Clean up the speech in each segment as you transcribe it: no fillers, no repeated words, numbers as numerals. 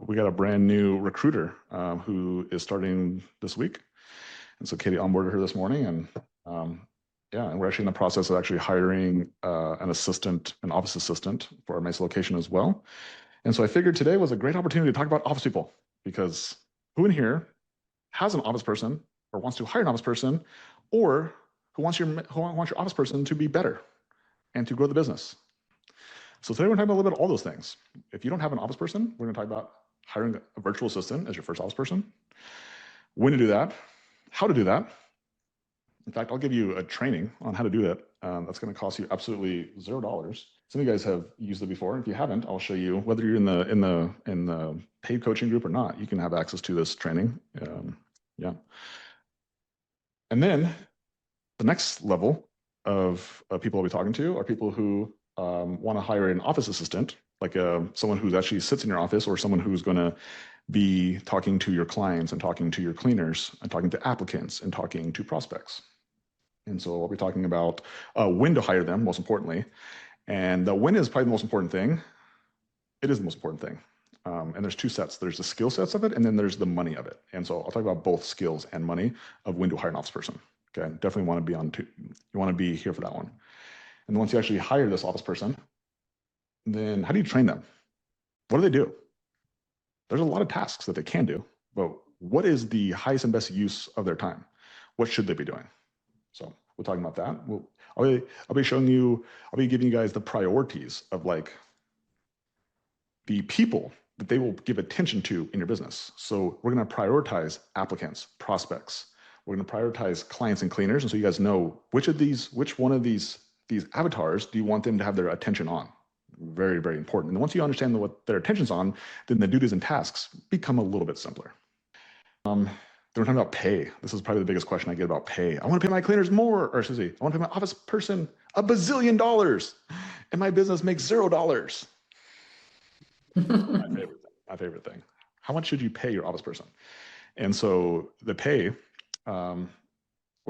We got a brand new recruiter who is starting this week. And so Katie onboarded her this morning, and yeah, and we're actually in the process of actually hiring an assistant, an office assistant for our Mesa location as well. And so I figured today was a great opportunity to talk about office people, because who in here has an office person or wants to hire an office person, or who wants your office person to be better and to grow the business? So today we're going to talk about a little bit of all those things. If you don't have an office person, we're going to talk about hiring a virtual assistant as your first office person, when to do that, how to do that. In fact, I'll give you a training on how to do that. That's going to cost you absolutely $0. Some of you guys have used it before. If you haven't, I'll show you. Whether you're in the paid coaching group or not, you can have access to this training. Yeah. And then the next level of people I'll be talking to are people who want to hire an office assistant, like someone who actually sits in your office, or someone who's going to be talking to your clients and talking to your cleaners and talking to applicants and talking to prospects. And so I'll be talking about when to hire them, most importantly. And the when is probably the most important thing. It is the most important thing. And there's two sets. There's the skill sets of it, and then there's the money of it. And so I'll talk about both skills and money of when to hire an office person. Okay, definitely want to be on. You want to be here for that one. And once you actually hire this office person, then how do you train them? What do they do? There's a lot of tasks that they can do, but what is the highest and best use of their time? What should they be doing? So we're talking about that. I'll be showing you, I'll be giving you guys the priorities of like the people that they will give attention to in your business. So we're going to prioritize applicants, prospects. We're going to prioritize clients and cleaners. And so you guys know which one of these avatars do you want them to have their attention on? Very, very important. And once you understand what their attention's on, then the duties and tasks become a little bit simpler. Then we're talking about pay. This is probably the biggest question I get about pay. I want to pay my cleaners more, or excuse me, I want to pay my office person $1 bazillion, and my business makes $0. My favorite thing. How much should you pay your office person? And so the pay, we'll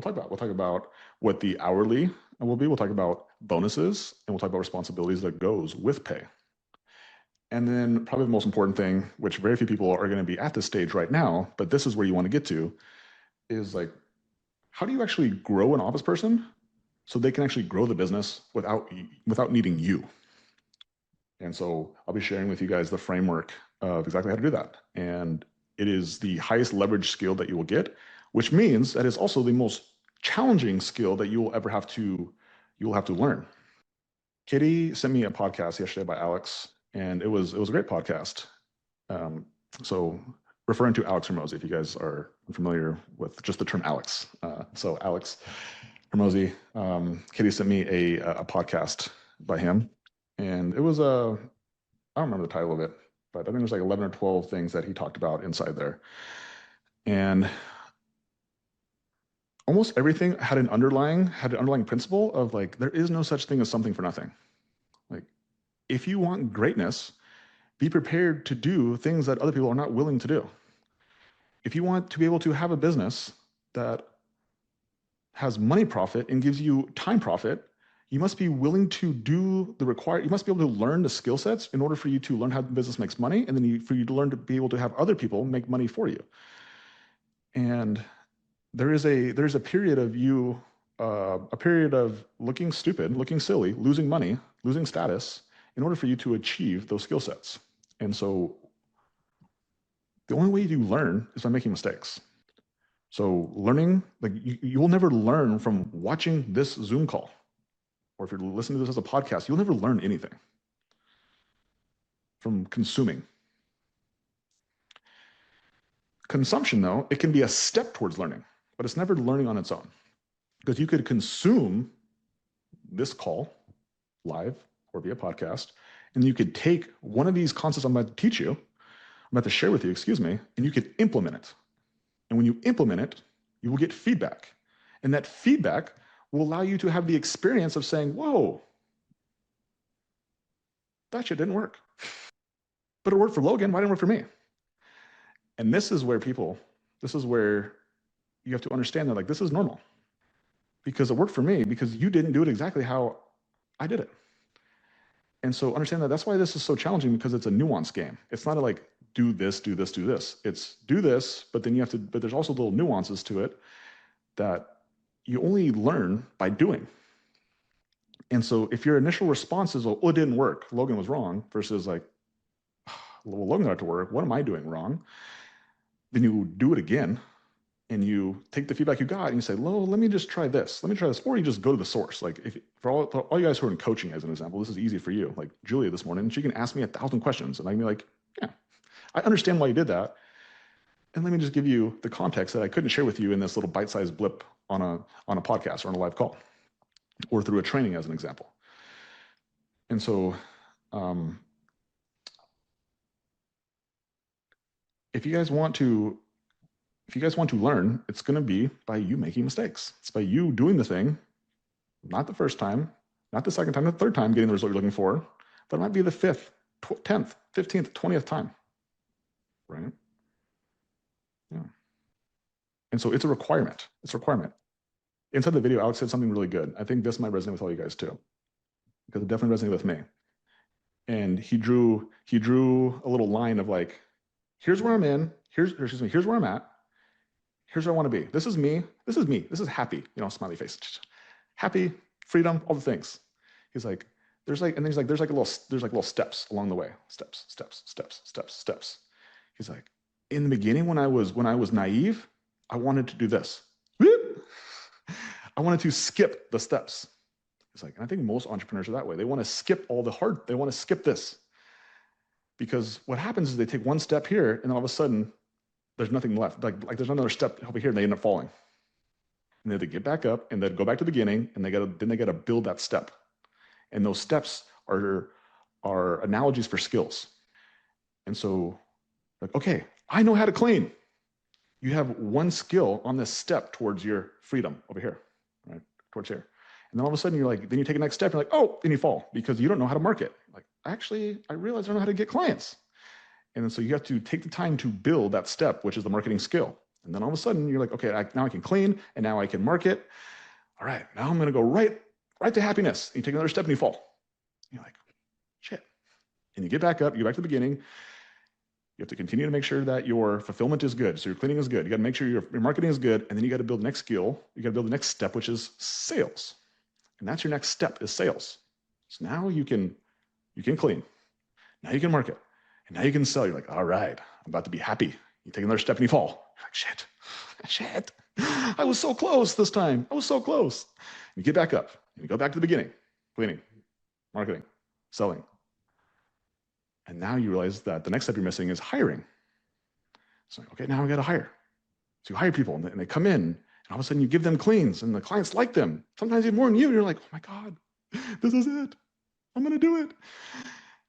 talk about what the hourly will be. We'll talk about bonuses, and we'll talk about responsibilities that goes with pay. And then probably the most important thing, which very few people are going to be at this stage right now, but this is where you want to get to, is like, how do you actually grow an office person so they can actually grow the business without needing you? And so I'll be sharing with you guys the framework of exactly how to do that. And it is the highest leverage skill that you will get, which means that it's also the most challenging skill that you will ever have to learn. Katie sent me a podcast yesterday by Alex, and it was a great podcast. So referring to Alex Hermosi, if you guys are familiar with just the term Alex. So Alex Hermosi, Katie sent me a podcast by him, and it was I don't remember the title of it, but I think there's like 11 or 12 things that he talked about inside there. And almost everything had an underlying principle of like, there is no such thing as something for nothing. Like, if you want greatness, be prepared to do things that other people are not willing to do. If you want to be able to have a business that has money profit and gives you time profit, you must be willing to do you must be able to learn the skill sets in order for you to learn how the business makes money, and then for you to learn to be able to have other people make money for you. And there's a period of looking stupid, looking silly, losing money, losing status, in order for you to achieve those skill sets. And so the only way you learn is by making mistakes. So learning, like you will never learn from watching this Zoom call, or if you're listening to this as a podcast, you'll never learn anything from consuming. Consumption, though, it can be a step towards learning, but it's never learning on its own. Because you could consume this call live or via podcast, and you could take one of these concepts I'm about to share with you, and you could implement it. And when you implement it, you will get feedback. And that feedback will allow you to have the experience of saying, whoa, that shit didn't work. But it worked for Logan, why didn't it work for me? And this is where you have to understand that, like, this is normal. Because it worked for me, because you didn't do it exactly how I did it. And so understand that that's why this is so challenging, because it's a nuanced game. It's not a like do this, do this, do this. It's do this, but then you have to, but there's also little nuances to it that you only learn by doing. And so if your initial response is, well, it didn't work, Logan was wrong, versus like, well, Logan got to work, what am I doing wrong? Then you do it again, and you take the feedback you got and you say, Lo, let me just try this. Let me try this. Or you just go to the source. Like if for all you guys who are in coaching as an example, this is easy for you. Like Julia this morning, she can ask me 1,000 questions and I can be like, yeah, I understand why you did that. And let me just give you the context that I couldn't share with you in this little bite-sized blip on a podcast or on a live call or through a training as an example. And so if you guys want to learn, it's going to be by you making mistakes. It's by you doing the thing, not the first time, not the second time, the third time getting the result you're looking for, but it might be the 5th, 10th, 15th, 20th time, right? Yeah. And so it's a requirement. It's a requirement. Inside the video, Alex said something really good. I think this might resonate with all you guys too, because it definitely resonated with me. And he drew a little line of like, here's where I'm in, here's where I'm at. Here's where I want to be. This is me. This is me. This is happy. Smiley face. Happy, freedom, all the things. He's like, there's like little steps along the way. Steps. He's like, in the beginning when I was naive, I wanted to do this. I wanted to skip the steps. He's like, and I think most entrepreneurs are that way. They want to skip they want to skip this. Because what happens is they take one step here and then all of a sudden there's nothing left. Like there's another step over here and they end up falling. And they have to get back up and then go back to the beginning and they gotta build that step. And those steps are analogies for skills. And so like, okay, I know how to clean. You have one skill on this step towards your freedom over here, right? Towards here. And then all of a sudden then you take a next step and you're like, oh, and you fall because you don't know how to market. Like, actually, I realize I don't know how to get clients. And then so you have to take the time to build that step, which is the marketing skill. And then all of a sudden you're like, okay, now I can clean and now I can market. All right, now I'm gonna go right to happiness. And you take another step and you fall. And you're like, shit. And you get back up, you go back to the beginning. You have to continue to make sure that your fulfillment is good. So your cleaning is good. You gotta make sure your marketing is good. And then you gotta build the next skill. You gotta build the next step, which is sales. And that's your next step is sales. So now you can clean. Now you can market. And now you can sell. You're like, all right, I'm about to be happy. You take another step and you fall. You're like, shit. I was so close this time. I was so close. You get back up and you go back to the beginning. Cleaning, marketing, selling. And now you realize that the next step you're missing is hiring. So, okay, now we got to hire. So you hire people and they come in and all of a sudden you give them cleans and the clients like them. Sometimes even more than you. And you're like, oh my God, this is it. I'm going to do it.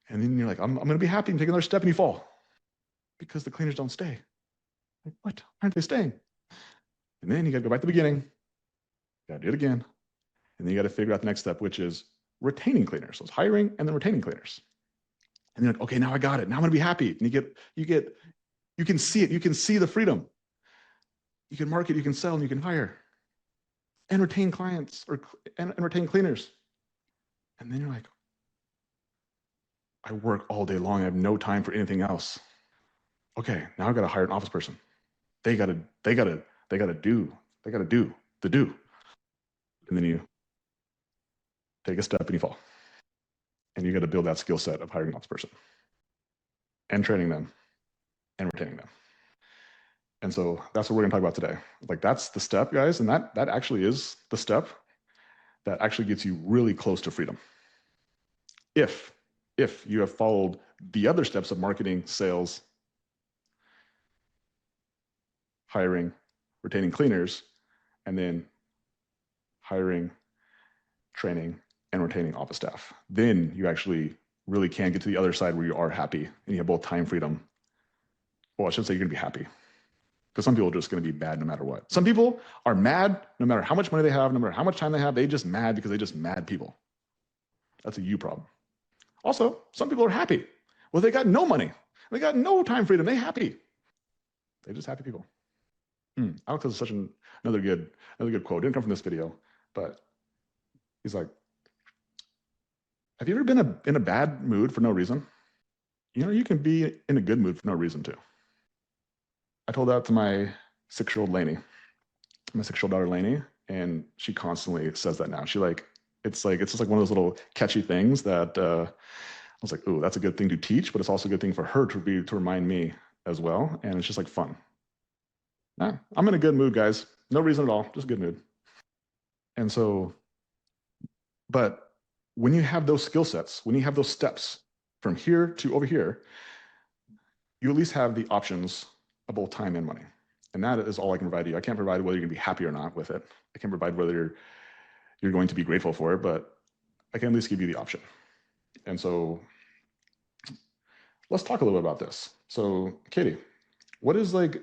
And then you're like, I'm going to be happy and take another step and you fall because the cleaners don't stay. Like, what? Why aren't they staying? And then you got to go back to the beginning. You got to do it again. And then you got to figure out the next step, which is retaining cleaners. So it's hiring and then retaining cleaners. And you're like, okay, now I got it. Now I'm going to be happy. And you can see it. You can see the freedom. You can market, you can sell, and you can hire and retain clients and retain cleaners. And then you're like, I work all day long. I have no time for anything else. Okay, now I've got to hire an office person. They gotta do the do. And then you take a step and you fall. And you got to build that skill set of hiring an office person and training them and retaining them. And so that's what we're gonna talk about today. Like that's the step, guys. And that actually is the step that actually gets you really close to freedom. If you have followed the other steps of marketing, sales, hiring, retaining cleaners, and then hiring, training, and retaining office staff, then you actually really can get to the other side where you are happy and you have both time freedom. Well, I should say you're gonna be happy. Because some people are just going to be bad no matter what. Some people are mad no matter how much money they have, no matter how much time they have. They just mad because they just mad people. That's a you problem. Also, some people are happy. Well, they got no money. They got no time freedom. They happy. They're just happy people. Alex has such another good quote. Didn't come from this video, but he's like, have you ever been in a bad mood for no reason? you can be in a good mood for no reason to. I told that to my 6-year-old Lainey, my 6-year-old daughter Lainey, and she constantly says that now. It's just like one of those little catchy things that I was like, "Ooh, that's a good thing to teach," but it's also a good thing for her to remind me as well, and it's just like fun. Nah, I'm in a good mood, guys. No reason at all, just good mood. And so, but when you have those skill sets, when you have those steps from here to over here, you at least have the options of both time and money. And that is all I can provide you. I can't provide whether you're gonna be happy or not with it. I can't provide whether you're going to be grateful for it, but I can at least give you the option. And so let's talk a little bit about this. So Katie, what is like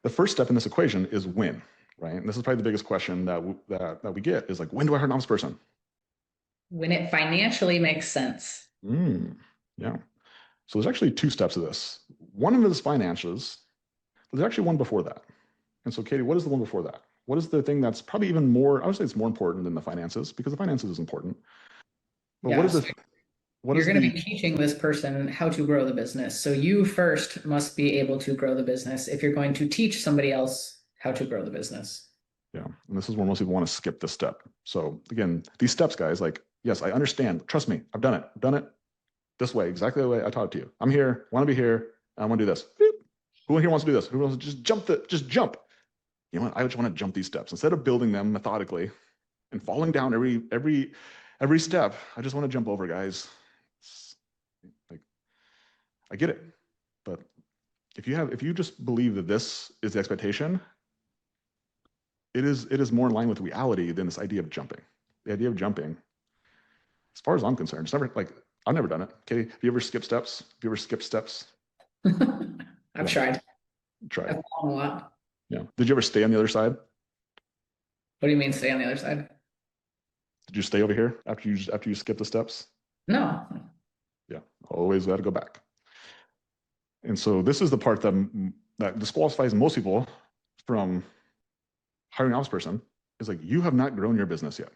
the first step in this equation is when, right? And this is probably the biggest question that we get is like, when do I hire an ops person? When it financially makes sense. Yeah. So there's actually 2 steps of this. One of them is finances. There's actually one before that. And so Katie, what is the one before that? What is the thing that's probably even more, I would say it's more important than the finances, because the finances is important. But what is the you're going to be teaching this person how to grow the business. So you first must be able to grow the business if you're going to teach somebody else how to grow the business. Yeah. And this is where most people want to skip this step. So again, these steps, guys, like, yes, I understand. Trust me, I've done it. I've done it this way, exactly the way I taught it to you. I'm here, want to be here. I want to do this. Beep. Who here wants to do this? Who wants to just jump? You know what? I just want to jump these steps instead of building them methodically and falling down every step. I just want to jump over, guys. Like, I get it, but if you just believe that this is the expectation, it is more in line with reality than this idea of jumping. The idea of jumping, as far as I'm concerned, it's never like I've never done it. Okay, have you ever skipped steps? Have you ever skipped steps? I've tried. Tried. I've fallen a lot. Yeah. Did you ever stay on the other side? What do you mean stay on the other side? Did you stay over here after you skip the steps? No. Yeah, always got to go back. And so this is the part that disqualifies most people from hiring an ops person is like, you have not grown your business yet.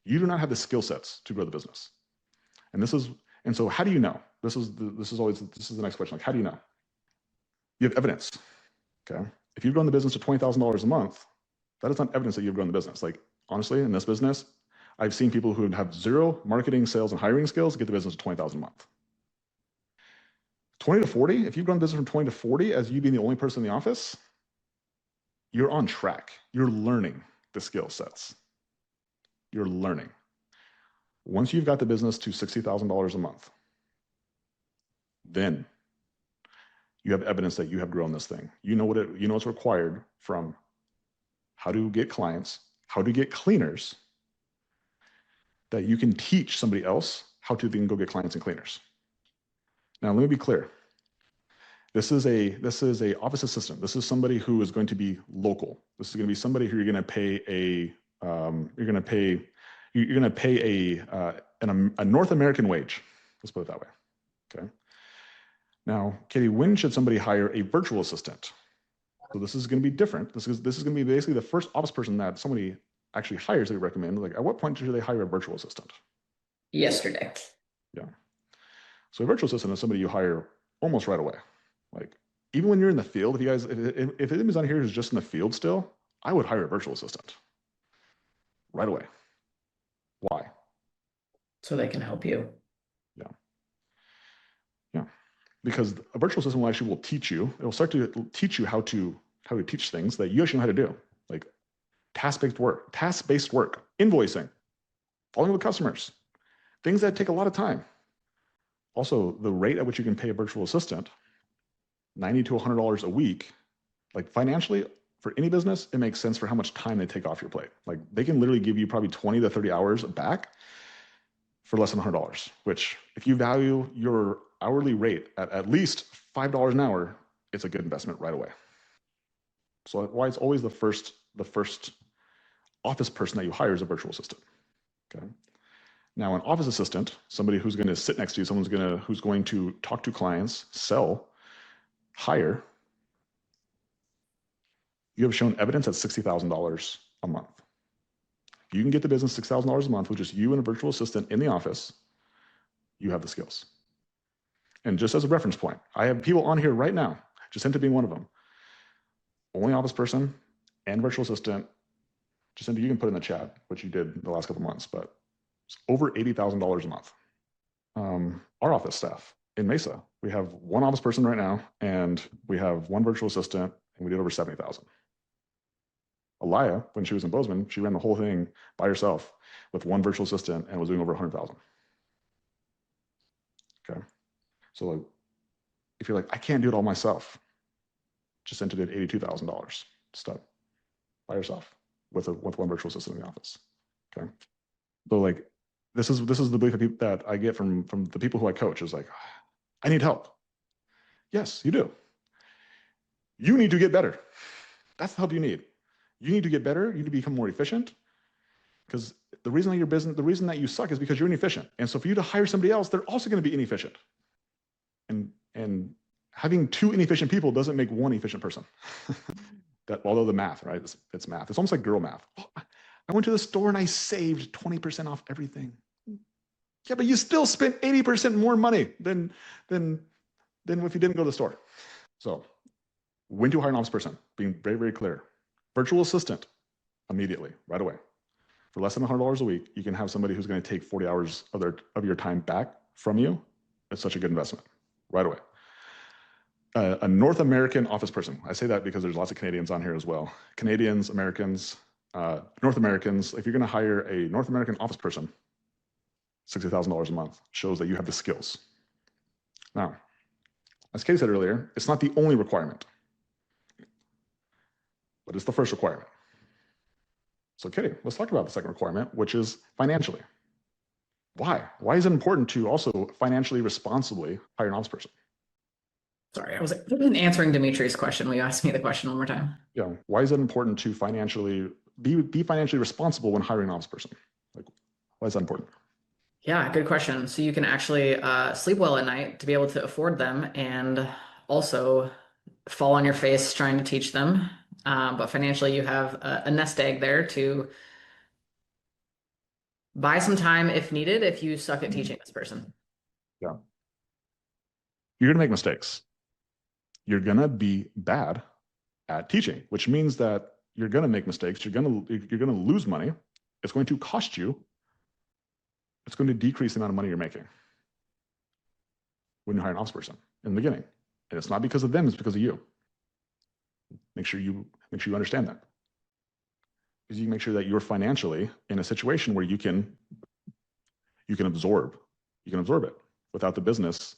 You do not have the skill sets to grow the business. And so how do you know? This is the next question. Like, how do you know? You have evidence. Okay. If you've grown the business to $20,000 a month, that is not evidence that you've grown the business. Like, honestly, in this business, I've seen people who have 0 marketing, sales, and hiring skills get the business to $20,000 a month. 20 to 40, if you've grown business from 20 to 40 as you being the only person in the office, you're on track. You're learning the skill sets. You're learning. Once you've got the business to $60,000 a month, then you have evidence that you have grown this thing. You know what's required from how to get clients, how to get cleaners, that you can teach somebody else how to then go get clients and cleaners. Now, let me be clear. This is a office assistant. This is somebody who is going to be local. This is going to be somebody who you're going to pay a North American wage. Let's put it that way. Okay. Now, Katie, when should somebody hire a virtual assistant? So this is going to be different. This is going to be basically the first office person that somebody actually hires. They recommend. Like, at what point should they hire a virtual assistant? Yesterday. Yeah. So a virtual assistant is somebody you hire almost right away. Like, even when you're in the field, if anybody's on here who's just in the field still, I would hire a virtual assistant right away. Why? So they can help you. Yeah. Yeah. Because a virtual assistant will teach you. It will start to teach you how to teach things that you actually know how to do, like task-based work, invoicing, following with customers, things that take a lot of time. Also, the rate at which you can pay a virtual assistant, $90 to $100 a week, like financially for any business, it makes sense for how much time they take off your plate. Like, they can literally give you probably 20 to 30 hours back for less than $100, which if you value your hourly rate at least $5 an hour, it's a good investment right away. So why it's always the first office person that you hire is a virtual assistant. Okay. Now, an office assistant, somebody who's going to sit next to you, who's going to talk to clients, sell, hire, you have shown evidence at $60,000 a month. If you can get the business $6,000 a month with just you and a virtual assistant in the office, you have the skills. And just as a reference point, I have people on here right now, Jacinta being one of them, only office person and virtual assistant. Jacinta, you can put in the chat what you did the last couple months, but it's over $80,000 a month. Our office staff in Mesa, we have one office person right now, and we have one virtual assistant, and we did over 70,000. Alaya, when she was in Bozeman, she ran the whole thing by herself with one virtual assistant and was doing over 100,000. Okay. So like, if you're like, I can't do it all myself, Jacinta did $82,000 stuff by herself with one virtual assistant in the office. Okay. So like, this is the belief that I get from the people who I coach is like, I need help. Yes, you do. You need to get better. That's the help you need. You need to get better. You need to become more efficient. Because the reason that the reason that you suck is because you're inefficient. And so for you to hire somebody else, they're also going to be inefficient. And having two inefficient people doesn't make one efficient person. That, although the math, right? It's math. It's almost like girl math. Oh, I went to the store and I saved 20% off everything. Yeah, but you still spent 80% more money than if you didn't go to the store. So when to hire an office person, being very, very clear. Virtual assistant, immediately, right away. For less than $100 a week, you can have somebody who's going to take 40 hours of your time back from you. It's such a good investment, right away. A North American office person. I say that because there's lots of Canadians on here as well. Canadians, Americans, North Americans. If you're going to hire a North American office person, $60,000 a month shows that you have the skills. Now, as Katie said earlier, it's not the only requirement, but it's the first requirement. So Katie, let's talk about the second requirement, which is financially. Why? Why is it important to also financially responsibly hire an office person? Sorry, I was answering Dimitri's question. Will you ask me the question one more time? Yeah. Why is it important to financially be financially responsible when hiring an office person? Like, why is that important? Yeah, good question. So you can actually sleep well at night to be able to afford them and also fall on your face trying to teach them. But financially, you have a nest egg there to buy some time if needed if you suck at teaching this person. Yeah. You're going to make mistakes. You're going to be bad at teaching, which means that you're going to make mistakes. You're going to lose money. It's going to cost you. It's going to decrease the amount of money you're making when you hire an office person in the beginning. And it's not because of them, it's because of you. Make sure you understand that. Because you make sure that you're financially in a situation where you can absorb it without the business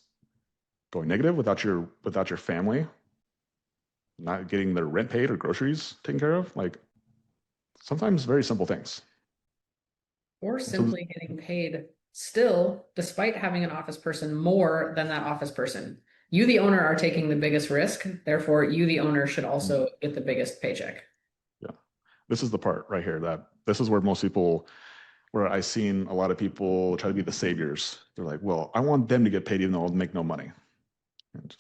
going negative, without your family not getting their rent paid or groceries taken care of. Like, sometimes very simple things. Or simply getting paid still, despite having an office person, more than that office person. You, the owner, are taking the biggest risk. Therefore, you, the owner, should also get the biggest paycheck. Yeah. This is the part right here that this is where where I've seen a lot of people try to be the saviors. They're like, well, I want them to get paid even though I'll make no money. And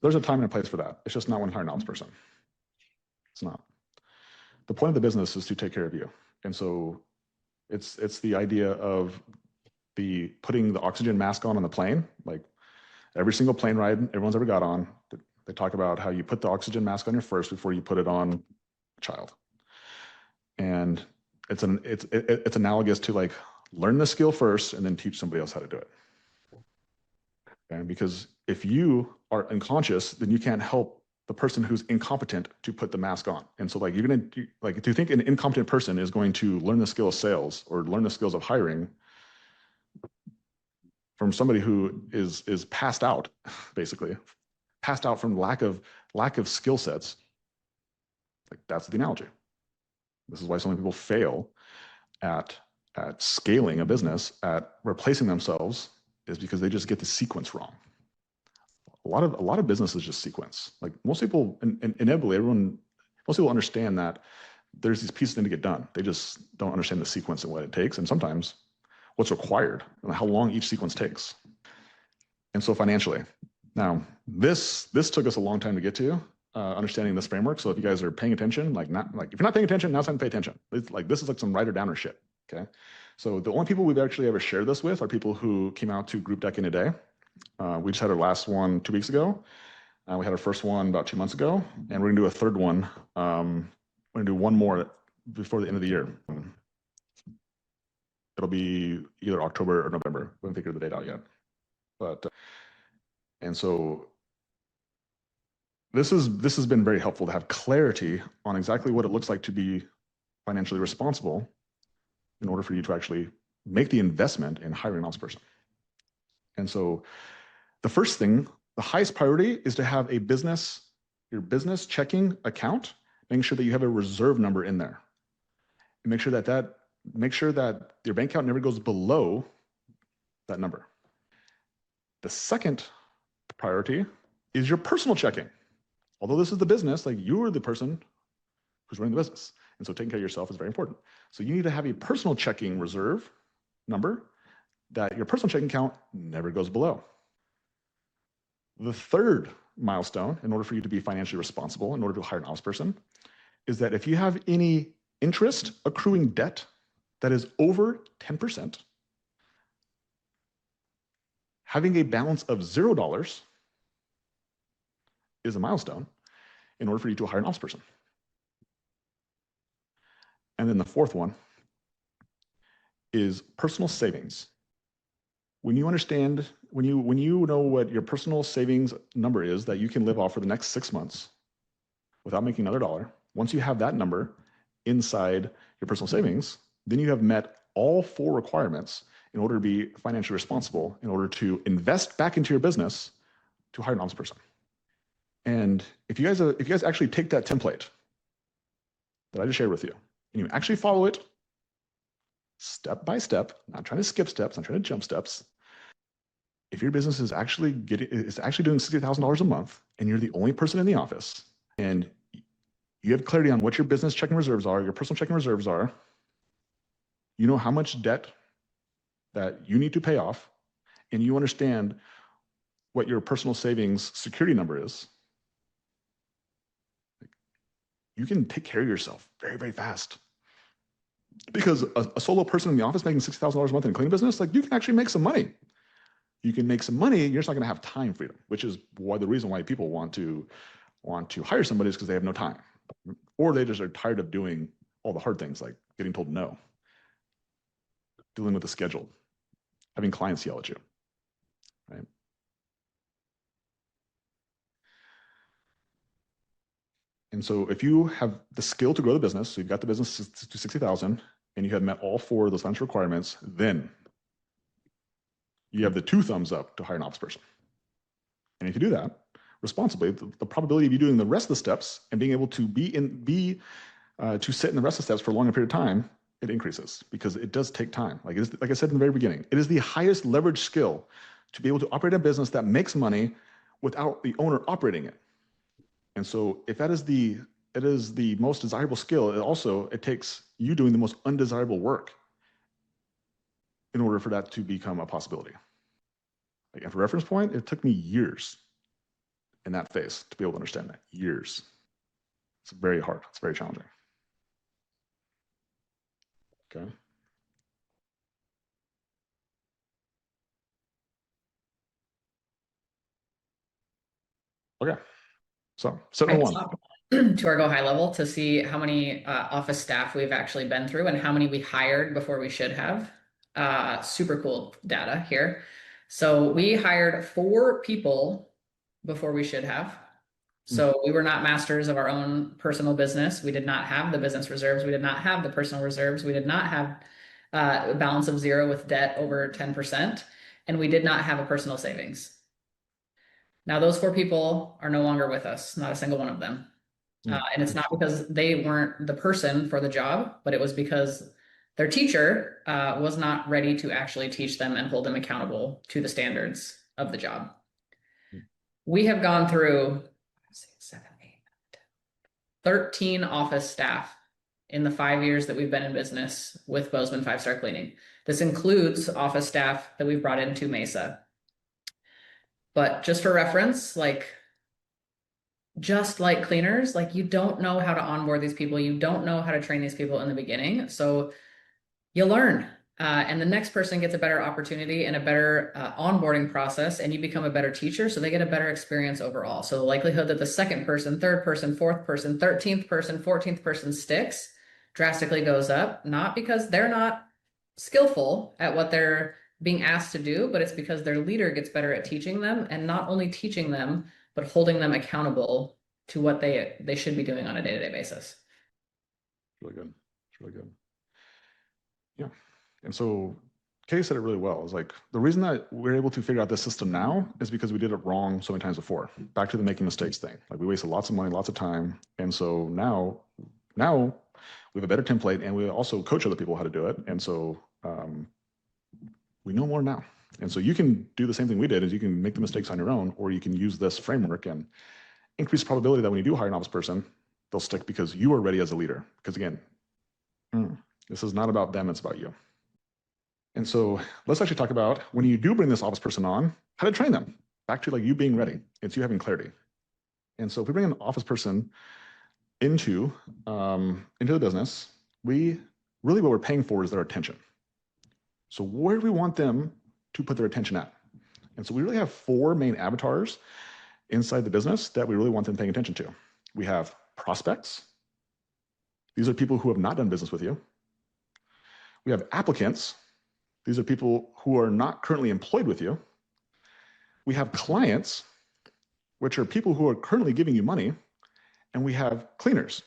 there's a time and a place for that. It's just not when hiring an office person. It's not. The point of the business is to take care of you. And so it's the idea of putting the oxygen mask on the plane. Like, every single plane ride everyone's ever got on, they talk about how you put the oxygen mask on your first before you put it on a child. And it's analogous to, like, learn the skill first and then teach somebody else how to do it. Okay? Because if you are unconscious, then you can't help the person who's incompetent to put the mask on. And so, like, you're going to, like, do you think an incompetent person is going to learn the skill of sales or learn the skills of hiring from somebody who is passed out, basically passed out from lack of skill sets? Like, that's the analogy. This is why so many people fail at scaling a business, at replacing themselves, is because they just get the sequence wrong. A lot of businesses just sequence. Like, most people, inevitably, most people understand that there's these pieces that need to get done. They just don't understand the sequence and what it takes, and sometimes what's required and how long each sequence takes. And so financially, now this took us a long time to get to, understanding this framework. So if you guys are paying attention, if you're not paying attention, now's time to pay attention. It's like, this is like some writer downer shit. Okay. So the only people we've actually ever shared this with are people who came out to group deck in a day. We just had our last one 2 weeks ago. We had our first one about 2 months ago, and we're gonna do a third one. We're gonna do one more before the end of the year. It'll be either October or November. We haven't figured the date out yet. But and so this has been very helpful to have clarity on exactly what it looks like to be financially responsible in order for you to actually make the investment in hiring an ops person. And so the first thing, the highest priority is to have your business checking account, making sure that you have a reserve number in there. And make sure that your bank account never goes below that number. The second priority is your personal checking. Although this is the business, like you're the person who's running the business. And so taking care of yourself is very important. So you need to have a personal checking reserve number that your personal checking account never goes below. The third milestone, in order for you to be financially responsible, in order to hire an ops person, is that if you have any interest accruing debt that is over 10%, having a balance of $0 is a milestone in order for you to hire an ops person. And then the fourth one is personal savings. When you understand, when you know what your personal savings number is that you can live off for the next 6 months without making another dollar, once you have that number inside your personal savings, then you have met all 4 requirements in order to be financially responsible, in order to invest back into your business to hire an ops person. And if you guys actually take that template that I just shared with you, and you actually follow it step by step, not trying to skip steps, not trying to jump steps. If your business is actually doing $60,000 a month, and you're the only person in the office, and you have clarity on what your business checking reserves are, your personal checking reserves are, you know how much debt that you need to pay off, and you understand what your personal savings security number is, you can take care of yourself very, very fast. Because a solo person in the office making $60,000 a month in a cleaning business, like you can actually make some money. You can make some money, you're just not gonna have time freedom, which is the reason why people want to hire somebody is because they have no time. Or they just are tired of doing all the hard things like getting told no, dealing with the schedule, having clients yell at you, right? And so if you have the skill to grow the business, so you've got the business to 60,000 and you have met all 4 of those financial requirements, then you have the 2 thumbs up to hire an ops person. And if you do that responsibly, the probability of you doing the rest of the steps and being able to to sit in the rest of the steps for a longer period of time, it increases because it does take time. Like I said in the very beginning, it is the highest leverage skill to be able to operate a business that makes money without the owner operating it. And so if it is the most desirable skill, it takes you doing the most undesirable work in order for that to become a possibility. Like, for reference point, it took me years in that phase to be able to understand that. Years. It's very hard. It's very challenging. Okay. Okay. So, step number 1. To our Go High level to see how many office staff we've actually been through and how many we hired before we should have. Super cool data here. So we hired 4 people before we should have. So we were not masters of our own personal business. We did not have the business reserves. We did not have the personal reserves. We did not have a balance of 0 with debt over 10%. And we did not have a personal savings. Now, those 4 people are no longer with us, not a single one of them. And it's not because they weren't the person for the job, but it was because their teacher was not ready to actually teach them and hold them accountable to the standards of the job. We have gone through 13 office staff in the 5 years that we've been in business with Bozeman 5-Star Cleaning. This includes office staff that we've brought into Mesa. But just for reference, just like cleaners, you don't know how to onboard these people. You don't know how to train these people in the beginning. So you learn. And the next person gets a better opportunity and a better onboarding process, and you become a better teacher, so they get a better experience overall. So the likelihood that the second person, third person, fourth person, 13th person, 14th person sticks drastically goes up, not because they're not skillful at what they're being asked to do, but it's because their leader gets better at teaching them, and not only teaching them, but holding them accountable to what they should be doing on a day-to-day basis. Really good. It's really good. Yeah. And so Kay said it really well. It's like the reason that we're able to figure out this system now is because we did it wrong so many times before. Back to the making mistakes thing. Like we wasted lots of money, lots of time. And so now we have a better template, and we also coach other people how to do it. And so we know more now. And so you can do the same thing we did, is you can make the mistakes on your own, or you can use this framework and increase the probability that when you do hire an office person, they'll stick because you are ready as a leader. Because again, this is not about them, it's about you. And so let's actually talk about when you do bring this office person on, how to train them. Back to like you being ready. It's you having clarity. And so if we bring an office person into the business, what we're paying for is their attention. So where do we want them to put their attention at? And so we really have 4 main avatars inside the business that we really want them paying attention to. We have prospects. These are people who have not done business with you. We have applicants. These are people who are not currently employed with you. We have clients, which are people who are currently giving you money. And we have cleaners.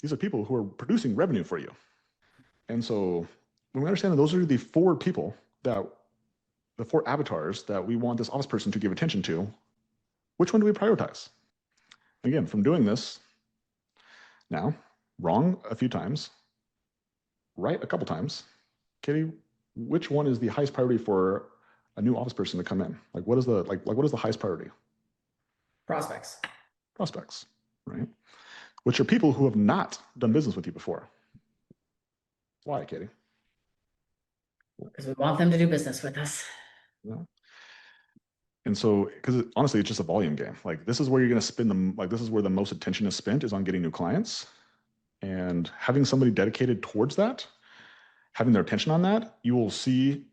These are people who are producing revenue for you. And so when we understand that those are the 4 people the 4 avatars that we want this office person to give attention to, which one do we prioritize? Again, from doing this now, wrong a few times, right a couple times, Katie, which one is the highest priority for a new office person to come in? Like what is the highest priority? Prospects. Prospects, right? Which are people who have not done business with you before. Why, Katie? Because we want them to do business with us. Yeah. And so, because honestly, it's just a volume game. Like this is where you're going to spend this is where the most attention is spent, is on getting new clients. And having somebody dedicated towards that, having their attention on that, you will see,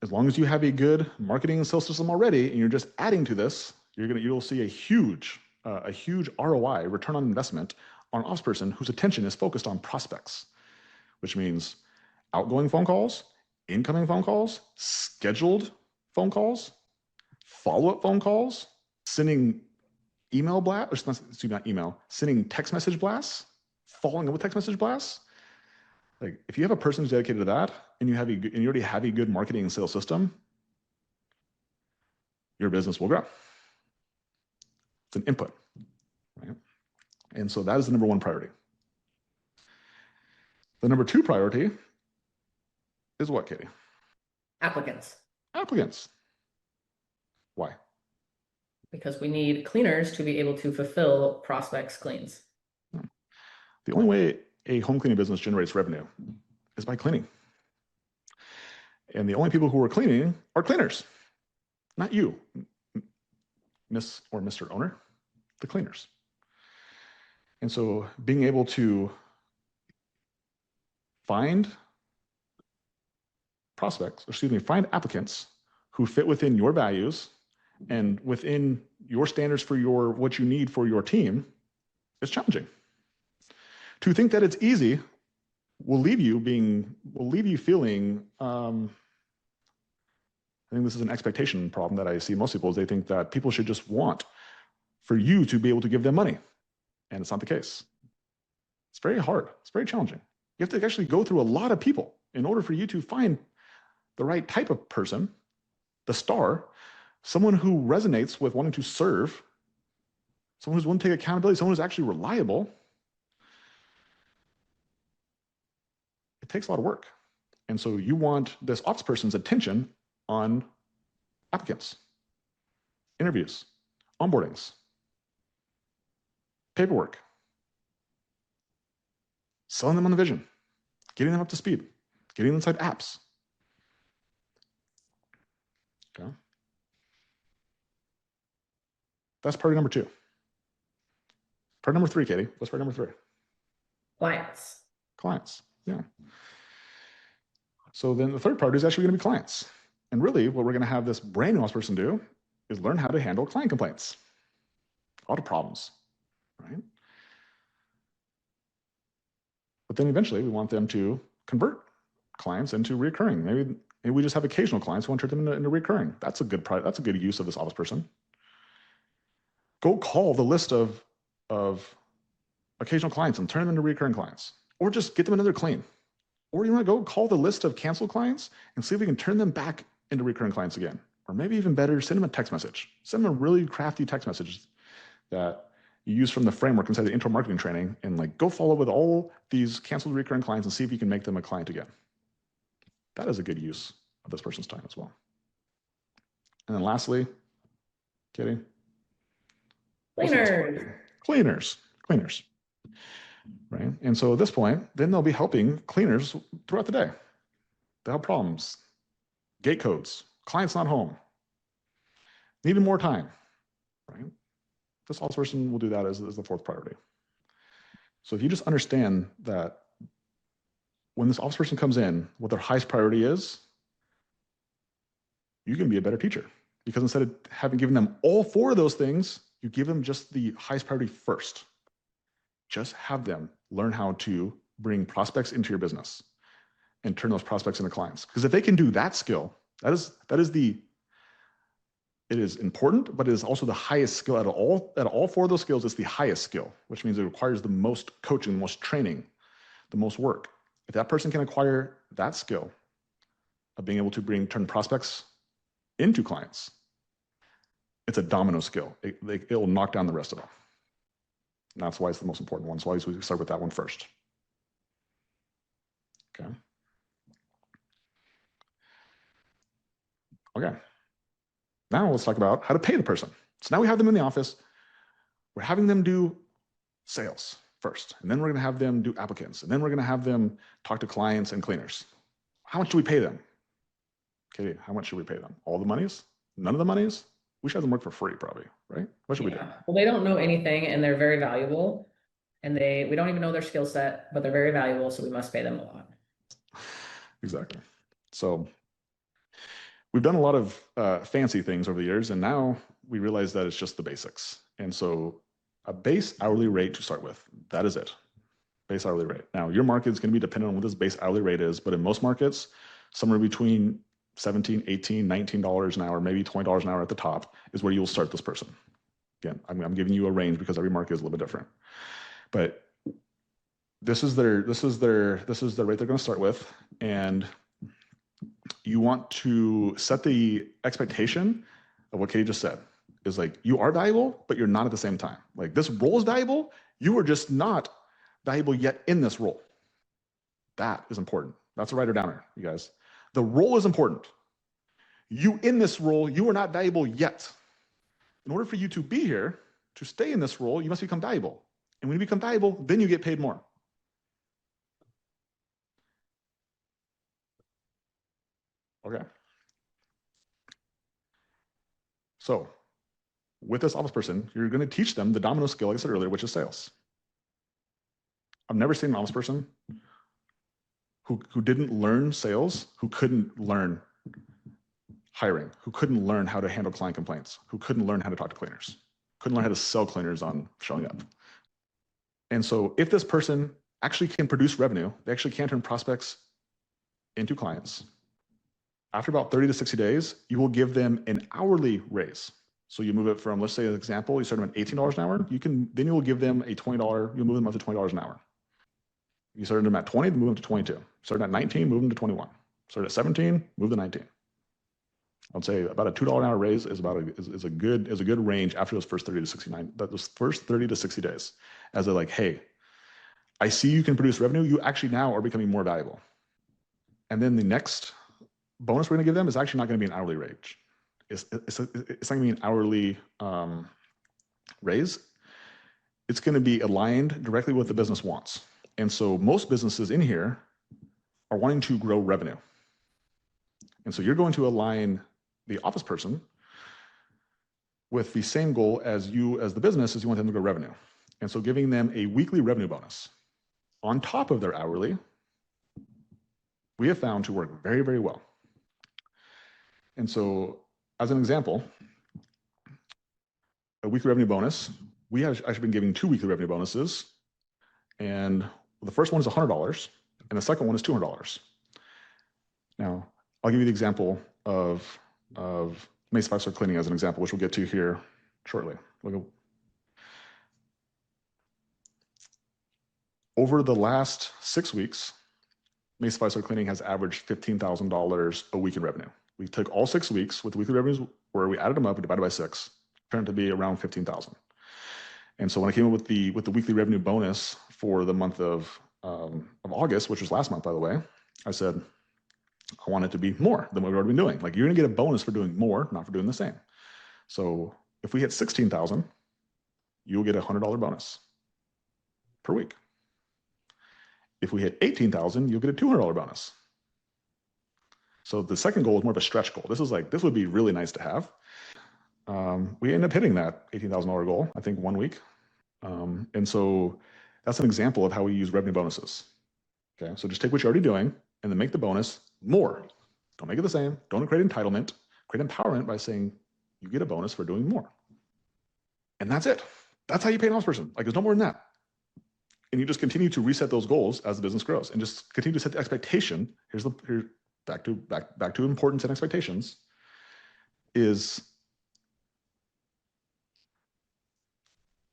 as long as you have a good marketing and sales system already, and you're just adding to this, you'll see a huge ROI, return on investment, on an office person whose attention is focused on prospects, which means outgoing phone calls, incoming phone calls, scheduled phone calls, follow-up phone calls, sending email blasts, not email, sending text message blasts, following up with text message blasts. Like if you have a person who's dedicated to that, and you already have a good marketing and sales system, your business will grow. It's an input, right? And so that is the number 1 priority. The number 2 priority is what, Katie? Applicants. Applicants. Why? Because we need cleaners to be able to fulfill prospects' cleans. The only way a home cleaning business generates revenue is by cleaning. And the only people who are cleaning are cleaners, not you, Miss or Mr. Owner, the cleaners. And so being able to find find applicants who fit within your values and within your standards for what you need for your team is challenging. To think that it's easy will leave you feeling, I think this is an expectation problem that I see most people, is they think that people should just want for you to be able to give them money. And it's not the case. It's very hard. It's very challenging. You have to actually go through a lot of people in order for you to find the right type of person, the star, someone who resonates with wanting to serve, someone who's willing to take accountability, someone who's actually reliable. It takes a lot of work. And so you want this ops person's attention on applicants, interviews, onboardings, paperwork, selling them on the vision, getting them up to speed, getting them inside apps. Okay. That's priority number 2. Priority number 3, Katie. What's priority number 3? Clients. Clients. Yeah. So then the third priority is actually going to be clients. And really what we're going to have this brand new ops person do is learn how to handle client complaints. A lot of problems, right? But then eventually we want them to convert clients into recurring. Maybe we just have occasional clients who want to turn them into recurring. That's a good use of this office person. Go call the list of occasional clients and turn them into recurring clients, or just get them another clean. Or you want to go call the list of canceled clients and see if we can turn them back into recurring clients again. Or maybe even better, send them a text message. Send them a really crafty text message that you use from the framework inside the intro marketing training, and like go follow with all these canceled recurring clients and see if you can make them a client again. That is a good use of this person's time as well. And then lastly, Katie? Cleaners. Right? And so at this point, then they'll be helping cleaners throughout the day. They have problems, gate codes, clients not home, needing more time, right? This ops person will do that as the fourth priority. So if you just understand that when this ops person comes in, what their highest priority is, you can be a better teacher, because instead of having given them all four of those things, you give them just the highest priority first. Just have them learn how to bring prospects into your business and turn those prospects into clients. Because if they can do that skill, it is important, but it is also the highest skill out of all four of those skills. It's the highest skill, which means it requires the most coaching, the most training, the most work. If that person can acquire that skill of being able to turn prospects into clients, it's a domino skill. It will knock down the rest of them. And that's why it's the most important one. So why we start with that one first. Okay. Okay. Now let's talk about how to pay the person. So now we have them in the office. We're having them do sales first, and then we're going to have them do applicants, and then we're going to have them talk to clients and cleaners. How much do we pay them? Okay, how much should we pay them? All the monies? None of the monies? We should have them work for free, probably, right? What should we do? Well, they don't know anything, and they're very valuable, and we don't even know their skill set, but they're very valuable, so we must pay them a lot. Exactly. So we've done a lot of fancy things over the years, and now we realize that it's just the basics. And so a base hourly rate to start with, that is it. Base hourly rate. Now, your market is going to be dependent on what this base hourly rate is, but in most markets, somewhere between $17, $18, $19 an hour, maybe $20 an hour at the top is where you'll start this person. Again, I'm giving you a range because every market is a little bit different. But this is the rate they're going to start with, and you want to set the expectation of what Katie just said. Is like, you are valuable, but you're not at the same time. Like, this role is valuable, you are just not valuable yet in this role. That is important. That's a writer downer, you guys. The role is important. You in this role, you are not valuable yet. In order for you to be here, to stay in this role, you must become valuable. And when you become valuable, then you get paid more. Okay. So with this office person, you're going to teach them the domino skill, like I said earlier, which is sales. I've never seen an office person who didn't learn sales, who couldn't learn hiring, who couldn't learn how to handle client complaints, who couldn't learn how to talk to cleaners, couldn't learn how to sell cleaners on showing up. And so if this person actually can produce revenue, they actually can turn prospects into clients. After about 30 to 60 days, you will give them an hourly raise. So you move it from, let's say, an example, you start them at $18 an hour, then you will give them a $20, you'll move them up to $20 an hour. You started them at 20, move them to 22. Started at 19, move them to 21. Started at 17, move to 19. I'd say about a $2 an hour raise is a good range after those first 30 to 69, those first 30 to 60 days. As they're like, hey, I see you can produce revenue. You actually now are becoming more valuable. And then the next bonus we're going to give them is actually not going to be an hourly wage. It's not going to be an hourly raise. It's going to be aligned directly with what the business wants. And so most businesses in here are wanting to grow revenue. And so you're going to align the office person with the same goal as you as the business, is you want them to grow revenue. And so giving them a weekly revenue bonus on top of their hourly we have found to work very, very well. And so as an example, a weekly revenue bonus, we have actually been giving 2 weekly revenue bonuses. And the first one is $100 and the second one is $200. Now, I'll give you the example of Mesa 5-star cleaning as an example, which we'll get to here shortly. Over the last 6 weeks, Mesa 5-star cleaning has averaged $15,000 a week in revenue. We took all 6 weeks with weekly revenues where we added them up and divided by 6, turned to be around 15,000. And so when I came up with the weekly revenue bonus for the month of August, which was last month, by the way, I said, I want it to be more than what we've already been doing. Like, you're gonna get a bonus for doing more, not for doing the same. So if we hit 16,000, you'll get a $100 bonus per week. If we hit 18,000, you'll get a $200 bonus. So the second goal is more of a stretch goal. This would be really nice to have. We ended up hitting that $18,000 goal, I think, 1 week. And so that's an example of how we use revenue bonuses. Okay, so just take what you're already doing and then make the bonus more. Don't make it the same. Don't create entitlement. Create empowerment by saying you get a bonus for doing more. And that's it. That's how you pay an ops person. Like, there's no more than that. And you just continue to reset those goals as the business grows, and just continue to set the expectation. Here's back to importance and expectations is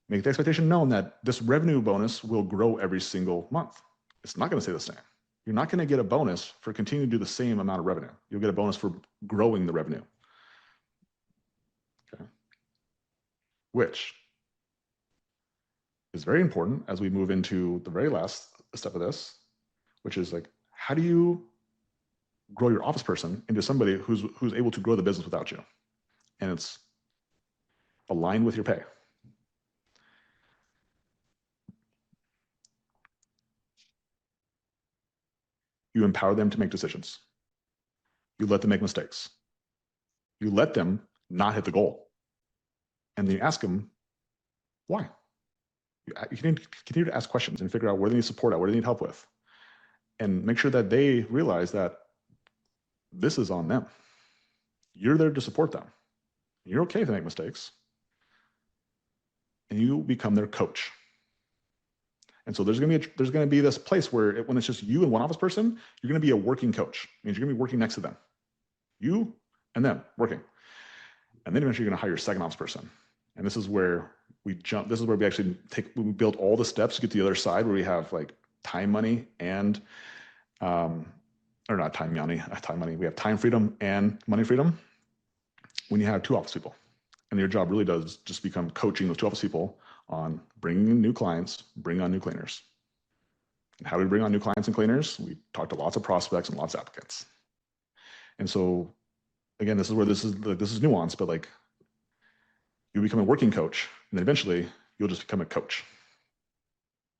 make the expectation known that this revenue bonus will grow every single month. It's not going to stay the same. You're not going to get a bonus for continuing to do the same amount of revenue. You'll get a bonus for growing the revenue. Okay. Which is very important as we move into the very last step of this, which is like, how do you grow your office person into somebody who's able to grow the business without you? And it's aligned with your pay. You empower them to make decisions. You let them make mistakes. You let them not hit the goal. And then you ask them, why? You continue to ask questions and figure out where they need support at, where they need help with. And make sure that they realize that this is on them. You're there to support them. You're okay if they make mistakes. And you become their coach. And so there's going to be this place where when it's just you and one office person, you're going to be a working coach. It means you're going to be working next to them. You and them working. And then eventually you're going to hire your second office person. And this is where we jump. This is where we actually we build all the steps to get to the other side, where we have like time money and, or not time money. We have time freedom and money freedom when you have 2 office people. And your job really does just become coaching those 2 office people on bringing in new clients, bringing on new cleaners. And how do we bring on new clients and cleaners? We talk to lots of prospects and lots of applicants. And so, again, this is where this is nuanced, but like, you become a working coach, and then eventually you'll just become a coach.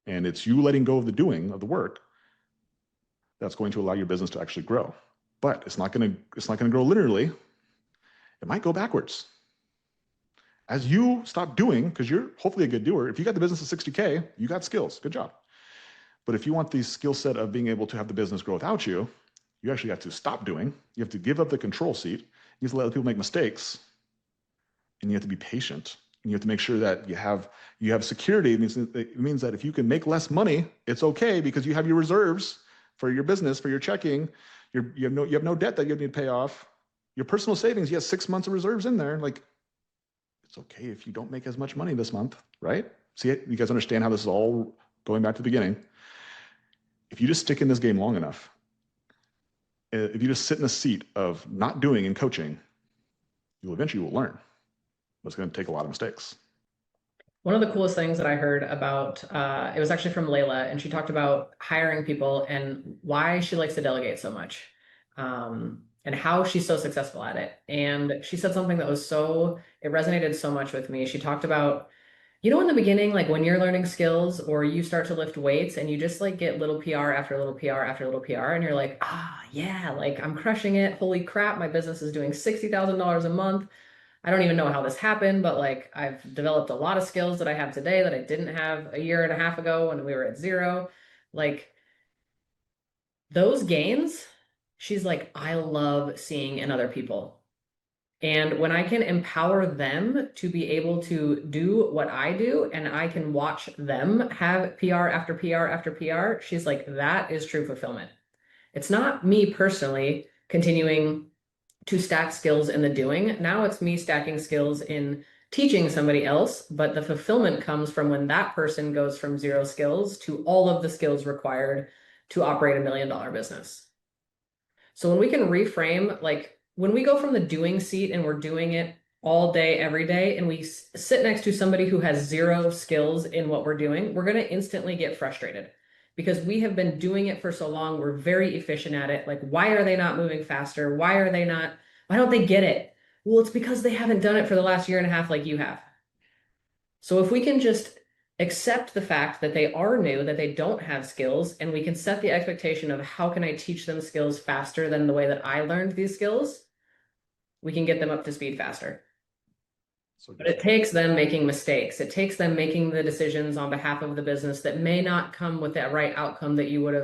And it's you letting go of the doing of the work that's going to allow your business to actually grow. But it's not going to grow linearly. It might go backwards. As you stop doing, because you're hopefully a good doer, if you got the business at 60K, you got skills, good job. But if you want the skill set of being able to have the business grow without you, you actually got to stop doing. You have to give up the control seat. You have to let other people make mistakes. And you have to be patient. And you have to make sure that you have security. It means that if you can make less money, it's okay, because you have your reserves for your business, for your checking. You have no debt that you need to pay off. Your personal savings, you have 6 months of reserves in there. Like, it's okay if you don't make as much money this month, right? See it? You guys understand how this is all going back to the beginning. If you just stick in this game long enough, if you just sit in a seat of not doing and coaching, you'll eventually learn. But it's going to take a lot of mistakes. One of the coolest things that I heard about, it was actually from Layla, and she talked about hiring people and why she likes to delegate so much, and how she's so successful at it. And she said something that it resonated so much with me. She talked about, in the beginning, like when you're learning skills or you start to lift weights and you just like get little PR after little PR after little PR, and you're like, yeah, like I'm crushing it. Holy crap, my business is doing $60,000 a month. I don't even know how this happened, but like I've developed a lot of skills that I have today that I didn't have a year and a half ago when we were at 0. Like, those gains she's like, I love seeing in other people. And when I can empower them to be able to do what I do and I can watch them have PR after PR after PR, she's like, that is true fulfillment. It's not me personally continuing to stack skills in the doing. Now it's me stacking skills in teaching somebody else, but the fulfillment comes from when that person goes from 0 skills to all of the skills required to operate $1 million business. So when we can reframe, like when we go from the doing seat and we're doing it all day, every day, and we sit next to somebody who has 0 skills in what we're doing, we're going to instantly get frustrated because we have been doing it for so long. We're very efficient at it. Like, why are they not moving faster? Why don't they get it? Well, it's because they haven't done it for the last year and a half like you have. So if we can just accept the fact that they are new, that they don't have skills, and we can set the expectation of how can I teach them skills faster than the way that I learned these skills, we can get them up to speed faster. But it takes them making mistakes. It takes them making the decisions on behalf of the business that may not come with that right outcome that you would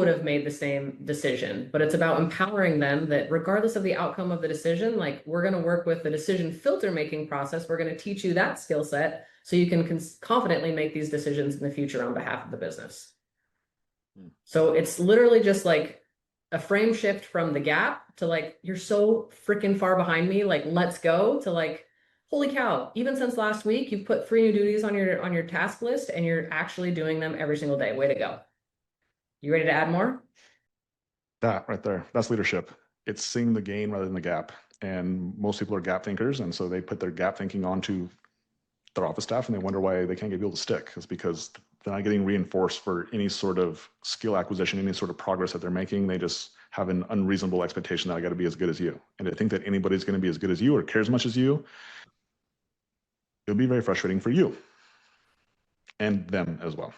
have made the same decision. But it's about empowering them that regardless of the outcome of the decision, like we're going to work with the decision filter making process. We're going to teach you that skill set so you can confidently make these decisions in the future on behalf of the business. So it's literally just like a frame shift from the gap to like, you're so freaking far behind me. Like, let's go to like, holy cow, even since last week, you've put 3 new duties on your task list and you're actually doing them every single day. Way to go. You ready to add more? That right there, that's leadership. It's seeing the gain rather than the gap. And most people are gap thinkers. And so they put their gap thinking onto their office staff and they wonder why they can't get people to stick. It's because they're not getting reinforced for any sort of skill acquisition, any sort of progress that they're making. They just have an unreasonable expectation that I got to be as good as you. And to think that anybody's going to be as good as you or care as much as you, it'll be very frustrating for you and them as well.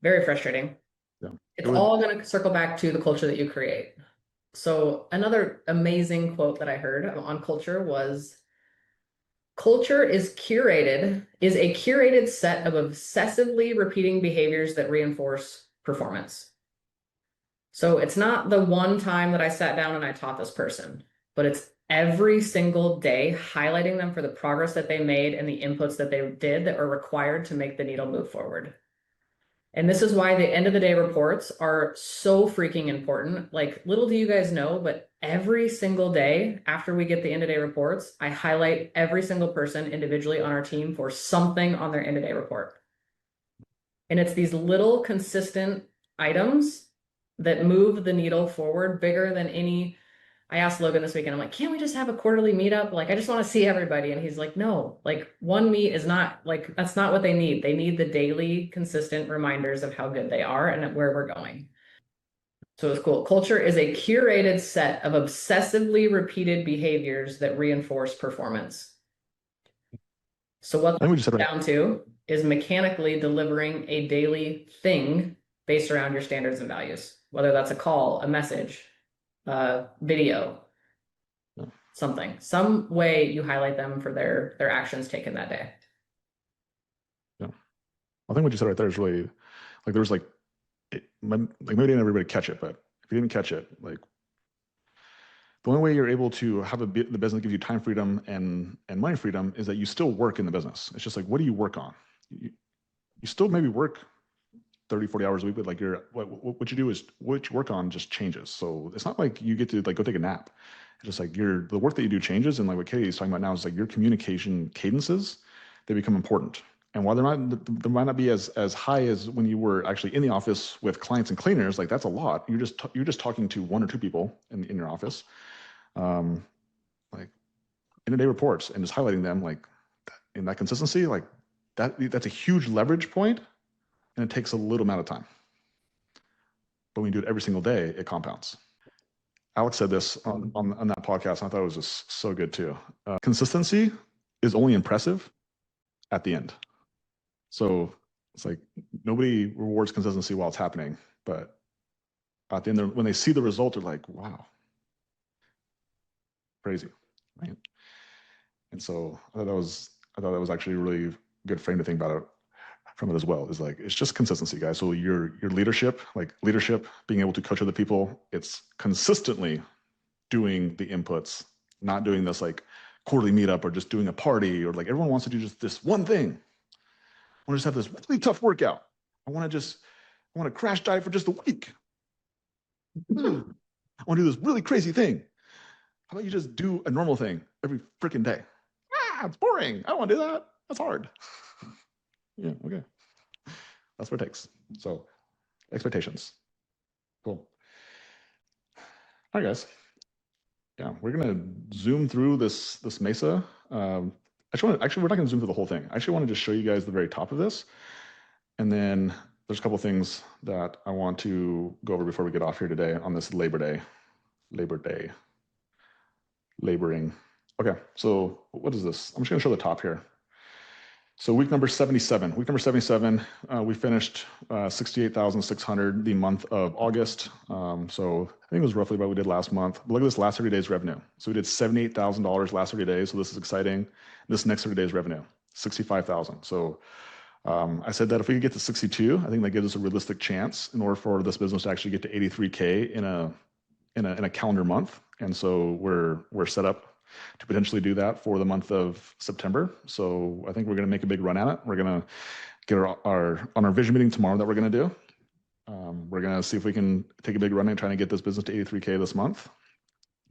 Very frustrating. Yeah. It's all going to circle back to the culture that you create. So another amazing quote that I heard on culture was, culture is a curated set of obsessively repeating behaviors that reinforce performance. So it's not the one time that I sat down and I taught this person, but it's every single day highlighting them for the progress that they made and the inputs that they did that are required to make the needle move forward. And this is why the end of the day reports are so freaking important. Like, little do you guys know, but every single day after we get the end of day reports, I highlight every single person individually on our team for something on their end of day report. And it's these little consistent items that move the needle forward bigger than any. I asked Logan this weekend, I'm like, can't we just have a quarterly meetup? Like, I just want to see everybody. And he's like, no, like one meet is not like, that's not what they need. They need the daily consistent reminders of how good they are and where we're going. So it's cool. Culture is a curated set of obsessively repeated behaviors that reinforce performance. So what that comes down to is mechanically delivering a daily thing based around your standards and values, whether that's a call, a message, video, something, some way you highlight them for their actions taken that day. Yeah, I think what you said right there is really like there was like maybe didn't everybody catch it, but if you didn't catch it, like the only way you're able to have the business give you time freedom and money freedom is that you still work in the business. It's just like, what do you work on? You still maybe work 30, 40 hours a week, but like what you do is what you work on just changes. So it's not like you get to like go take a nap. It's just like the work that you do changes. And like what Katie's talking about now is like your communication cadences, they become important. And while they might not be as high as when you were actually in the office with clients and cleaners, like that's a lot. You're just talking to 1 or 2 people in your office, like in a day reports and just highlighting them like in that consistency, like that's a huge leverage point, and it takes a little amount of time. But when you do it every single day, it compounds. Alex said this on that podcast, and I thought it was just so good too. Consistency is only impressive at the end. So it's like nobody rewards consistency while it's happening, but at the end, when they see the result, they're like, wow, crazy, right? And so I thought that was actually a really good frame to think about it. from it as well is like, it's just consistency, guys. So your leadership, like leadership, being able to coach other people, it's consistently doing the inputs, not doing this like quarterly meetup or just doing a party, or like everyone wants to do just this one thing. I want to just have this really tough workout. I want to crash diet for just a week. I want to do this really crazy thing. How about you just do a normal thing every freaking day? It's boring. I don't want to do that. That's hard. Yeah, okay. That's what it takes. So expectations. Cool. All right, guys. Yeah, we're gonna zoom through this Mesa. Actually, we're not gonna zoom through the whole thing. I actually want to just show you guys the very top of this, and then there's a couple things that I want to go over before we get off here today on this Labor Day, laboring. Okay, so what is this? I'm just gonna show the top here. So week number 77. Week number 77, we finished 68,600 the month of August. So I think it was roughly what we did last month. But look at this last 30 days revenue. So we did $78,000 last 30 days. So this is exciting. This next 30 days revenue, 65,000. So I said that if we could get to 62, I think that gives us a realistic chance in order for this business to actually get to 83K in a calendar month. And so we're set up to potentially do that for the month of September. So I think we're going to make a big run at it. We're going to get on our vision meeting tomorrow that we're going to do. We're going to see if we can take a big run and trying to get this business to 83K this month.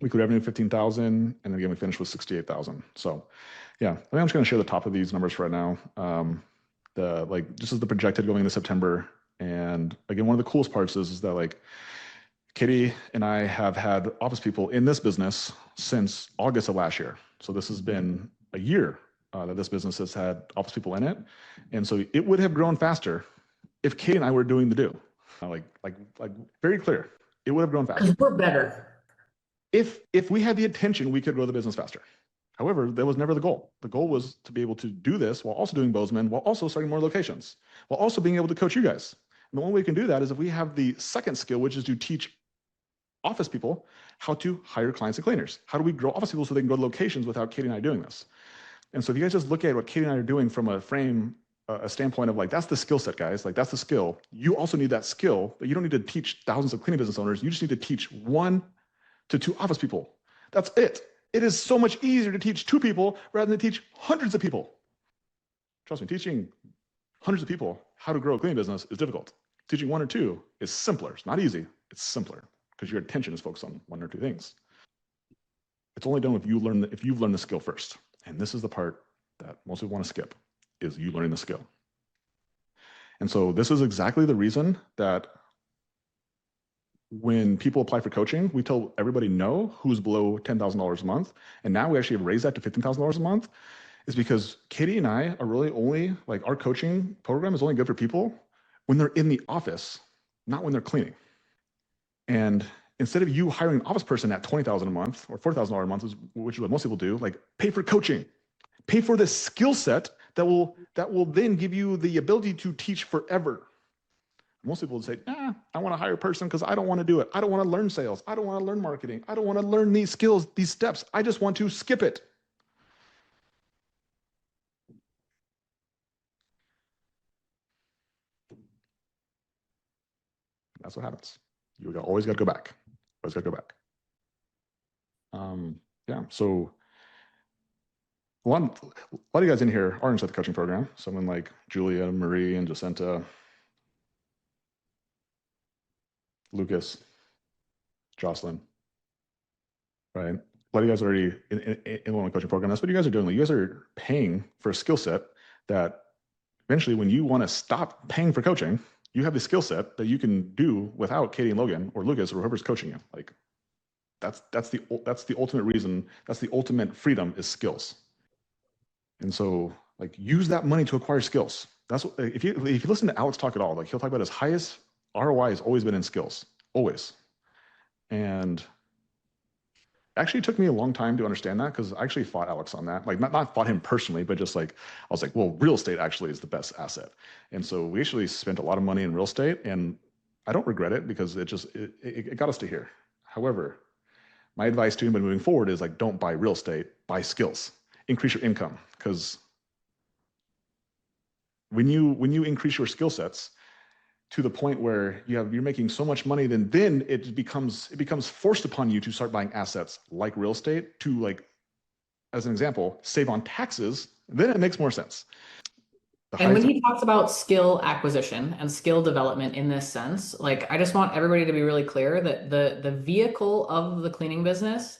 Weekly revenue 15,000, and then again we finished with 68,000. So yeah, I think I'm just going to share the top of these numbers right now. This is the projected going into September. And again, one of the coolest parts is that like Katie and I have had office people in this business since August of last year. So this has been a year that this business has had office people in it. And so it would have grown faster if Katie and I were doing the do. Like very clear. It would have grown faster. Because we're better. If we had the intention, we could grow the business faster. However, that was never the goal. The goal was to be able to do this while also doing Bozeman, while also starting more locations, while also being able to coach you guys. And the only way we can do that is if we have the second skill, which is to teach office people how to hire clients and cleaners. How do we grow office people so they can go to locations without Katie and I doing this? And so if you guys just look at what Katie and I are doing from a standpoint of like, that's the skill set, guys, like that's the skill. You also need that skill, but you don't need to teach thousands of cleaning business owners. You just need to teach 1 to 2 office people. That's it. It is so much easier to teach 2 people rather than teach hundreds of people. Trust me, teaching hundreds of people how to grow a cleaning business is difficult. Teaching 1 or 2 is simpler. It's not easy, it's simpler, because your attention is focused on 1 or 2 things. It's only done if you've learned the skill first. And this is the part that most people want to skip, is you learning the skill. And so this is exactly the reason that when people apply for coaching, we tell everybody no who's below $10,000 a month. And now we actually have raised that to $15,000 a month, is because Katie and I are really only, like our coaching program is only good for people when they're in the office, not when they're cleaning. And instead of you hiring an office person at $20,000 a month or $4,000 a month, which is what most people do, like pay for coaching, pay for this skill set that will then give you the ability to teach forever. Most people would say, I want to hire a person because I don't want to do it. I don't want to learn sales. I don't want to learn marketing. I don't want to learn these skills, these steps. I just want to skip it. That's what happens. You always got to go back. Always got to go back. Yeah, so a lot of you guys in here are inside the coaching program. Someone like Julia, Marie, and Jacinta, Lucas, Jocelyn, right? A lot of you guys are already in one coaching program. That's what you guys are doing. Like, you guys are paying for a skill set that eventually, when you want to stop paying for coaching, you have the skill set that you can do without Katie and Logan or Lucas or whoever's coaching you. Like that's the ultimate reason. That's the ultimate freedom, is skills. And so, like, use that money to acquire skills. That's what, if you listen to Alex talk at all, like, he'll talk about his highest ROI has always been in skills, always. And actually, it took me a long time to understand that, because I actually fought Alex on that. Like, not fought him personally, but just like, I was like, well, real estate actually is the best asset. And so we actually spent a lot of money in real estate, and I don't regret it, because it got us to here. However, my advice to anybody moving forward is, like, don't buy real estate, buy skills, increase your income, because when you increase your skill sets to the point where you're making so much money, then it becomes forced upon you to start buying assets like real estate to, like, as an example, save on taxes. Then it makes more sense. And when he talks about skill acquisition and skill development in this sense, like, I just want everybody to be really clear that the vehicle of the cleaning business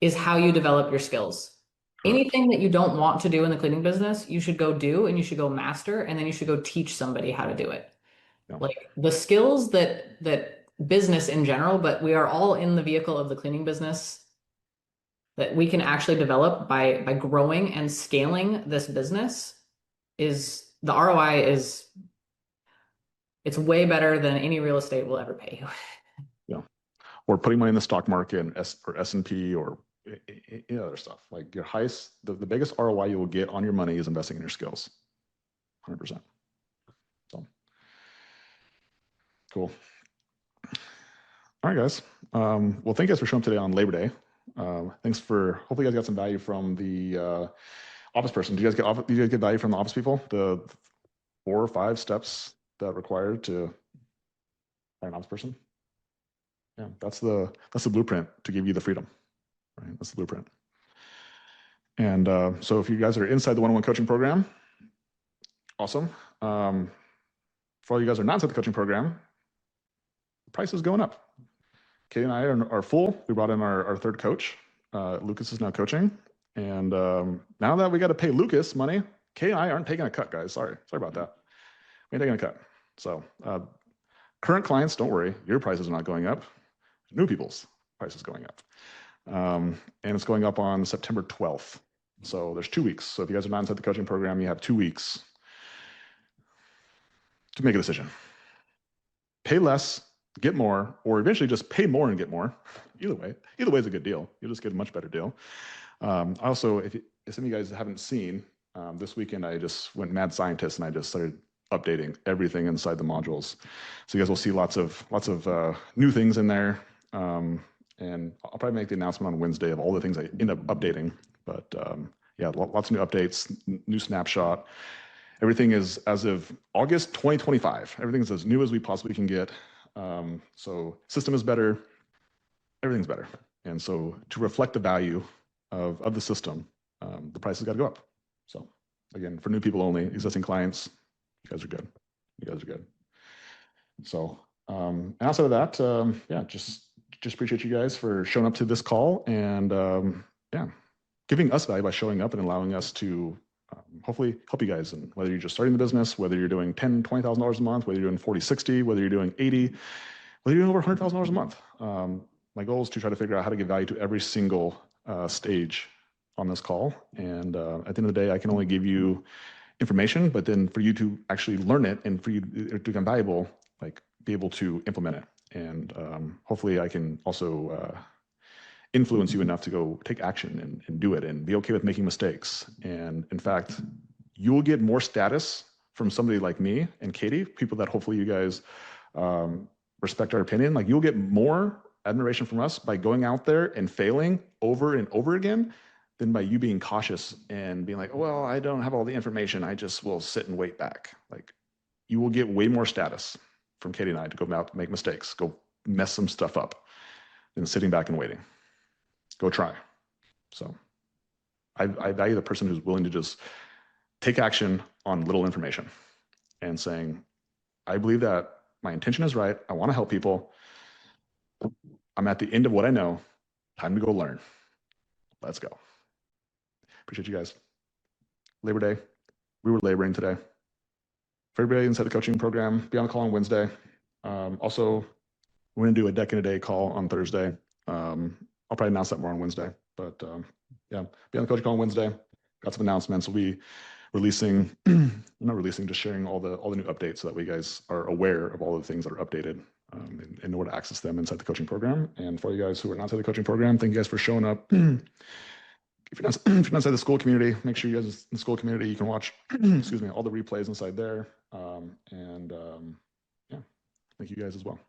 is how you develop your skills. Correct. Anything that you don't want to do in the cleaning business, you should go do, and you should go master, and then you should go teach somebody how to do it. Yeah. Like the skills that business in general, but we are all in the vehicle of the cleaning business that we can actually develop by growing and scaling this business. Is the ROI is it's way better than any real estate will ever pay you. Yeah. Or putting money in the stock market and S&P or any other stuff. Like your highest, the biggest ROI you will get on your money is investing in your skills. 100%. So cool. All right, guys. Well, thank you guys for showing up today on Labor Day. Hopefully you guys got some value from the office person. Did you guys get value from the office people? The 4 or 5 steps that are required to hire an office person? Yeah, that's the blueprint to give you the freedom, right? That's the blueprint. And so if you guys are inside the one-on-one coaching program, awesome. For all you guys who are not inside the coaching program, the price is going up. Katie and I are full. We brought in our 3rd coach. Lucas is now coaching. And now that we got to pay Lucas money, Katie and I aren't taking a cut, guys. Sorry about that. We ain't taking a cut. So current clients, don't worry. Your prices are not going up. New people's price is going up. And it's going up on September 12th. So there's 2 weeks. So if you guys are not inside the coaching program, you have 2 weeks to make a decision. Pay less, get more, or eventually just pay more and get more. Either way is a good deal. You'll just get a much better deal. Also, if some of you guys haven't seen, this weekend I just went mad scientist and I just started updating everything inside the modules. So you guys will see lots of new things in there. And I'll probably make the announcement on Wednesday of all the things I end up updating. But yeah, lots of new updates, new snapshot. Everything is as of August 2025. Everything's as new as we possibly can get. So system is better. Everything's better. And so to reflect the value of the system, the price has got to go up. So again, for new people only, existing clients, you guys are good. You guys are good. So and outside of that, yeah, just appreciate you guys for showing up to this call and yeah, giving us value by showing up and allowing us to hopefully help you guys. And whether you're just starting the business, whether you're doing $10,000, $20,000 a month, whether you're doing 40, 60, whether you're doing 80, whether you're doing over $100,000 a month. My goal is to try to figure out how to give value to every single stage on this call. And at the end of the day, I can only give you information, but then for you to actually learn it and for you to become valuable, like be able to implement it. And hopefully I can also influence you enough to go take action and do it and be okay with making mistakes. And in fact, you will get more status from somebody like me and Katie, people that hopefully you guys respect our opinion. Like you'll get more admiration from us by going out there and failing over and over again than by you being cautious and being like, oh, well, I don't have all the information. I just will sit and wait back. Like you will get way more status from Katie and I to go out, make mistakes, go mess some stuff up than sitting back and waiting. Go try. So I value the person who's willing to just take action on little information and saying, I believe that my intention is right. I want to help people. I'm at the end of what I know. Time to go learn. Let's go. Appreciate you guys. Labor Day. We were laboring today. For everybody inside the coaching program, be on the call on Wednesday. Also, we're going to do a deck in a day call on Thursday. I'll probably announce that more on Wednesday. But yeah, be on the coaching call on Wednesday. Got some announcements. We'll be releasing, not releasing, just sharing all the new updates so that we guys are aware of all the things that are updated in order to access them inside the coaching program. And for you guys who are not inside the coaching program, thank you guys for showing up. If you're not inside the school community, make sure you guys in the school community, you can watch, excuse me, all the replays inside there. Yeah, thank you guys as well.